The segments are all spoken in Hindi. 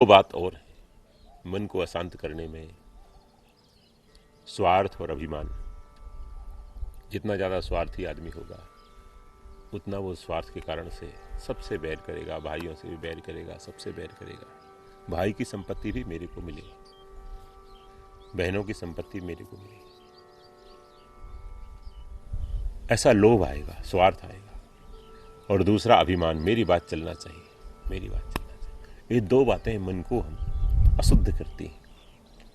वो बात और है, मन को अशांत करने में स्वार्थ और अभिमान। जितना ज़्यादा स्वार्थी आदमी होगा उतना वो स्वार्थ के कारण से सबसे बैर करेगा, भाइयों से भी बैर करेगा, सबसे बैर करेगा। भाई की संपत्ति भी मेरे को मिले, बहनों की संपत्ति मेरे को मिले, ऐसा लोभ आएगा, स्वार्थ आएगा। और दूसरा अभिमान, मेरी बात चलना चाहिए, मेरी बात चलना चाहिए। ये दो बातें मन को हम अशुद्ध करती हैं,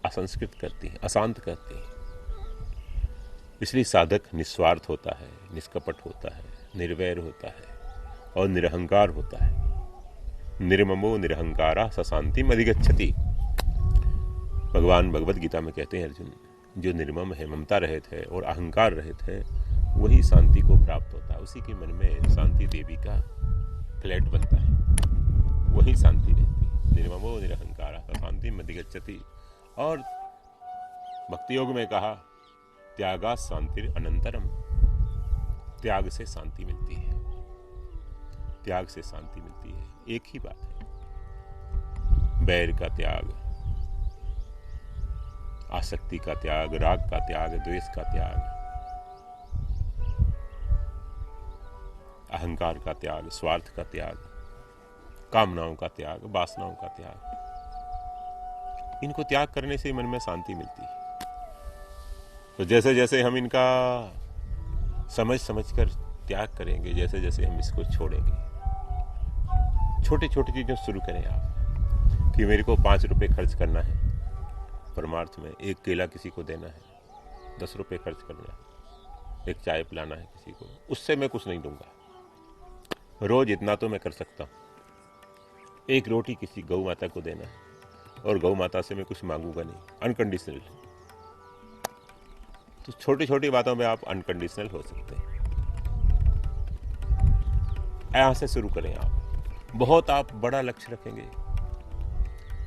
असंस्कृत करती हैं, अशांत करती हैं। इसलिए साधक निस्वार्थ होता है, निष्कपट होता है, निर्वैर होता है और निरहंकार होता है। निर्ममो निरहंकारा स शांतिम अधिगच्छति। भगवान भगवत गीता में कहते हैं अर्जुन, जो निर्मम है, ममता रहित है और अहंकार रहित है, वही शांति को प्राप्त होता है। उसी के मन में शांति देवी का फ्लैट बनता है, वही शांति रहती है। निर्ममो निरहंकारा स शांतिम अधिगच्छति। और भक्ति योग में कहा, त्यागा शांतिर अनंतरम। त्याग से शांति मिलती है, त्याग से शांति मिलती है। एक ही बात है, बैर का त्याग, आसक्ति का त्याग, राग का त्याग, द्वेष का त्याग, अहंकार का त्याग, स्वार्थ का त्याग, कामनाओं का त्याग, वासनाओं का त्याग। इनको त्याग करने से मन में शांति मिलती है। तो जैसे जैसे हम इनका समझ समझकर त्याग करेंगे, जैसे जैसे हम इसको छोड़ेंगे, छोटी छोटी चीज़ें शुरू करें आप, कि मेरे को 5 रुपये खर्च करना है परमार्थ में, एक केला किसी को देना है, 10 रुपये खर्च करना है, एक चाय पिलाना है किसी को, उससे मैं कुछ नहीं दूंगा। रोज इतना तो मैं कर सकता हूँ। एक रोटी किसी गौ माता को देना है और गौ माता से मैं कुछ मांगूंगा नहीं, अनकंडीशनल। तो छोटी छोटी बातों में आप अनकंडीशनल हो सकते हैं। यहां से शुरू करें आप। बहुत आप बड़ा लक्ष्य रखेंगे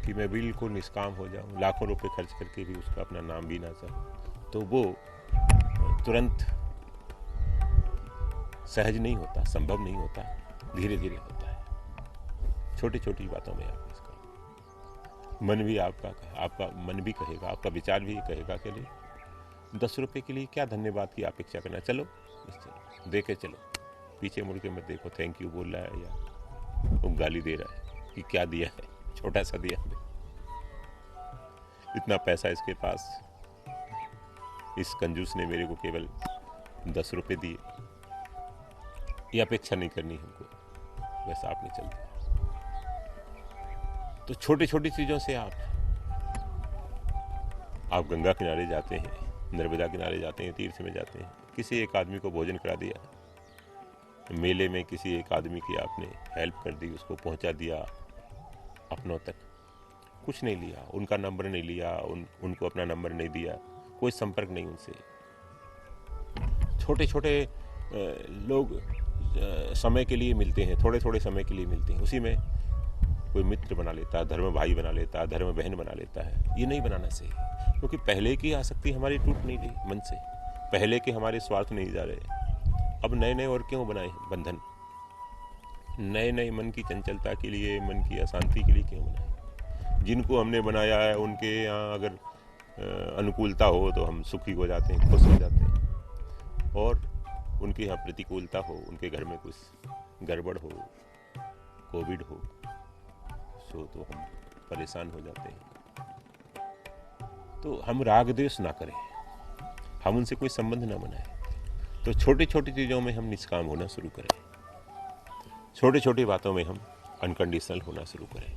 कि मैं बिल्कुल निष्काम हो जाऊं, लाखों रुपए खर्च करके भी उसका अपना नाम भी ना चाहूं, तो वो तुरंत सहज नहीं होता, संभव नहीं होता, धीरे धीरे होता है। छोटी छोटी बातों में आप इसका मन भी आपका मन भी कहेगा, आपका विचार भी कहेगा कि 10 रुपए के लिए क्या धन्यवाद की अपेक्षा करना, चलो बस चलो, दे के चलो, पीछे मुड़ के मत देखो थैंक यू बोल रहा है या वो गाली दे रहा है कि क्या दिया है, छोटा सा दिया है, इतना पैसा इसके पास, इस कंजूस ने मेरे को केवल 10 रुपए दिए। ये अपेक्षा नहीं करनी हमको, वैसा आपने चलता है। तो छोटी छोटी चीजों से आप गंगा किनारे जाते हैं, नर्मदा किनारे जाते हैं, तीर्थ में जाते हैं, किसी एक आदमी को भोजन करा दिया, मेले में किसी एक आदमी की आपने हेल्प कर दी, उसको पहुंचा दिया अपनों तक, कुछ नहीं लिया, उनका नंबर नहीं लिया, उनको अपना नंबर नहीं दिया, कोई संपर्क नहीं उनसे। छोटे छोटे लोग समय के लिए मिलते हैं, थोड़े थोड़े समय के लिए मिलते हैं, उसी में कोई मित्र बना लेता है, धर्म भाई बना लेता है, धर्म बहन बना लेता है। ये नहीं बनाना चाहिए, क्योंकि पहले की आसक्ति हमारी टूट नहीं रही मन से, पहले के हमारे स्वार्थ नहीं जा रहे। अब नए नए और क्यों बनाए बंधन, नए नए मन की चंचलता के लिए, मन की अशांति के लिए क्यों बनाए। जिनको हमने बनाया है उनके यहाँ अगर अनुकूलता हो तो हम सुखी हो जाते हैं, खुश हो जाते हैं, और उनके यहाँ प्रतिकूलता हो, उनके घर में कुछ गड़बड़ हो, कोविड हो, तो हम परेशान हो जाते हैं। तो हम राग द्वेष ना करें, हम उनसे कोई संबंध ना बनाए। तो छोटी छोटी चीज़ों में हम निष्काम होना शुरू करें, छोटी छोटी बातों में हम अनकंडीशनल होना शुरू करें।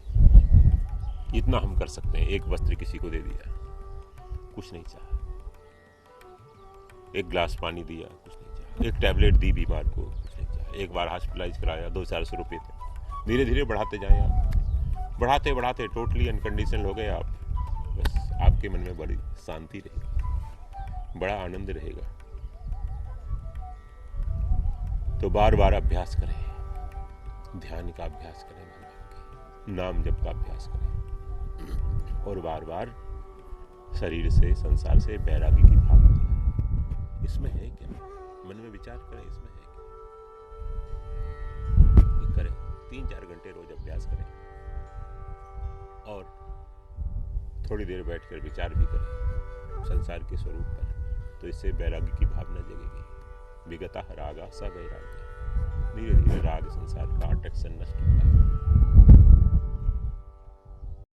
इतना हम कर सकते हैं। एक वस्त्र किसी को दे दिया, कुछ नहीं चाहा, एक गिलास पानी दिया, कुछ नहीं चाहा, एक टैबलेट दी बीमार को, कुछ नहीं चाहा, एक बार हॉस्पिटलाइज कराया, 200-400 रुपये थे। धीरे धीरे बढ़ाते जाएं आप, बढ़ाते बढ़ाते टोटली अनकंडीशनल हो गए आप, बस आपके मन में बड़ी शांति रहेगी, बड़ा आनंद रहेगा। तो बार बार अभ्यास करें, ध्यान का अभ्यास करें, भगवान के नाम जप का अभ्यास करें, और बार बार शरीर से, संसार से बैरागी की भावना करें। इसमें है क्या, मन में विचार करें, इसमें है क्या, ये करें। 3-4 घंटे रोज अभ्यास करें और थोड़ी देर बैठकर विचार भी करें संसार के स्वरूप पर, तो इससे वैराग्य की भावना जगेगी। विगता रागा स वैराग्य। धीरे धीरे राग संसार का अट्रैक्शन नष्ट